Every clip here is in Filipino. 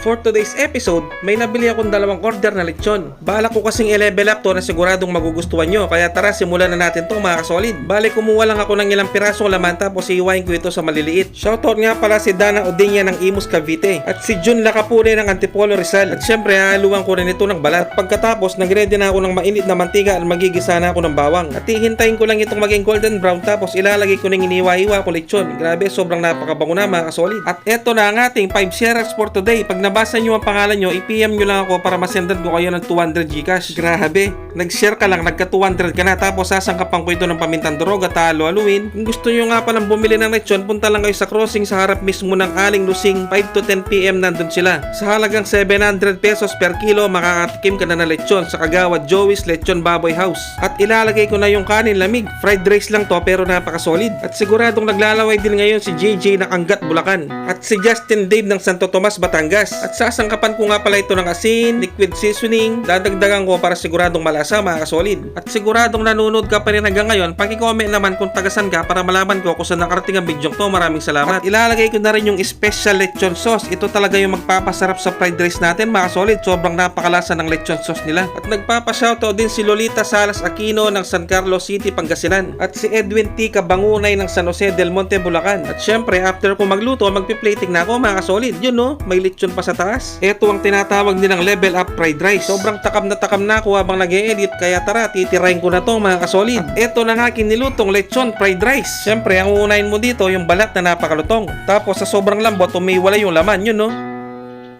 For today's episode, may nabili akong dalawang order na lechon. Balak ko kasing i-level up to na siguradong magugustuhan nyo, kaya tara simulan na natin to mga kasolid. Bale kumuha lang ako ng ilang pirasong laman tapos iiwain ko ito sa maliliit. Shoutout nga pala si Dana Odinya ng Imus Cavite at si Jun Lacapune ng Antipolo Rizal. At syempre haluan ko rin ito ng balat. Pagkatapos nagready na ako ng mainit na mantika at magigisa na ako ng bawang. At hihintayin ko lang itong maging golden brown tapos ilalagay ko ng iniwa-iwa ko lechon. Grabe, sobrang napakabango na mga kasolid. At eto na ang ating 5 shares for today. Pag nabasa nyo ang pangalan nyo, i-PM nyo lang ako para masendan ko kayo ng 200 Gcash. Grabe, nag-share ka lang, nagka 200 ka na tapos sasangkapan ko ito ng pamintang durog at halo-haluin. Kung gusto nyo nga palang bumili ng lechon, punta lang kayo sa crossing sa harap mismo ng Aling Lusing. 5 to 10 PM nandun sila. Sa halagang 700 pesos per kilo, makakatikim ka na ng lechon sa Kagawad Joey's Lechon Baboy House. At ilalagay ko na yung kanin lamig. Fried rice lang to pero napaka-solid. At siguradong naglalaway din ngayon si JJ ng Angat, Bulacan. At si Justin Dave ng Santo Tomas, Batangas. At sasangkapan ko nga pala ito ng asin, liquid seasoning, dadagdagan ko para siguradong malasa mga kasolid. At siguradong nanonood ka pa rin hanggang ngayon, paki-comment naman kung tagasan ka para malaman ko kung saan nakarating ang video to. Maraming salamat. At ilalagay ko na rin yung special lechon sauce. Ito talaga yung magpapasarap sa fried rice natin mga kasolid. Sobrang napakalasa ng lechon sauce nila. At nagpapashoutout din si Lolita Salas Aquino ng San Carlos City, Pangasinan. At si Edwin T. Cabangunay ng San Jose del Monte, Bulacan. At syempre after ko magluto, magpi-plating na ako mga kasolid. Yun no, may lechon pa sa taas. Ito ang tinatawag nilang level up fried rice. Sobrang takam na ako habang nag-e-edit, kaya tara titirahin ko na to mga kasolid. At ito na nga kinilutong lechon fried rice. Syempre ang uunahin mo dito yung balat na napakalutong. Tapos sa sobrang lambot umiwala yung laman, yun no.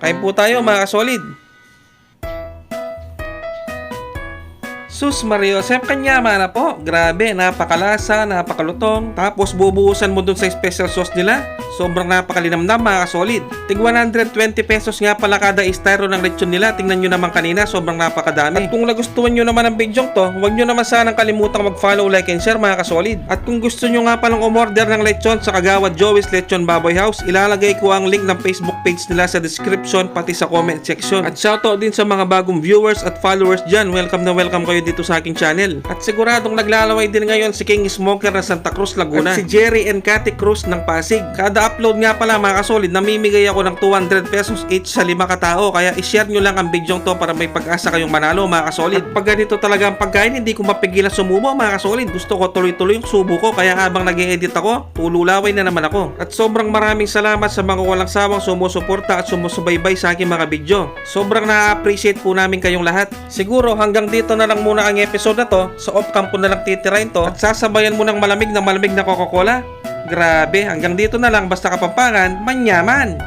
Kain po tayo mga kasolid. Sus Mario, Sep kanya na po. Grabe, napakalasa, napakalutong. Tapos bubuhusan mo dun sa special sauce nila. Sobrang napakalinamnam mga kasolid. Tig 120 pesos nga pala kada styro ng lechon nila. Tingnan nyo naman kanina, sobrang napakadami. At kung nagustuhan nyo naman ang video to, huwag nyo naman sanang kalimutang mag-follow, like, and share mga kasolid. At kung gusto nyo nga palang umorder ng lechon sa Kagawad Joey's Lechon Baboy House, ilalagay ko ang link ng Facebook page nila sa description pati sa comment section. At shoutout din sa mga bagong viewers at followers dyan. Welcome na welcome kayo dito sa aking channel. At siguradong naglalaway din ngayon si King Smoker ng Santa Cruz, Laguna. At si Jerry and Cathy Cruz ng Pasig. Kada upload nga pala mga kasolid, namimigay ako ng 200 pesos each sa 5 katao. Kaya i-share nyo lang ang video to para may pag-asa kayong manalo mga kasolid. At pag ganito talaga ang pagkain, hindi ko mapigilan sumubo mga kasolid. Gusto ko tuloy-tuloy yung subo ko, kaya habang nag-e-edit ako, tululaway na naman ako. At sobrang maraming salamat sa mga walang sawang sumusuporta at sumusubaybay sa aking mga video. Sobrang na-appreciate po namin kayong lahat. Siguro hanggang dito na lang muna ang episode na to. Sa off-cam ko na lang titirahin to at sasabayan mo ng malamig na Coca-Cola. Grabe, hanggang dito na lang. Basta Kapampangan, manyaman!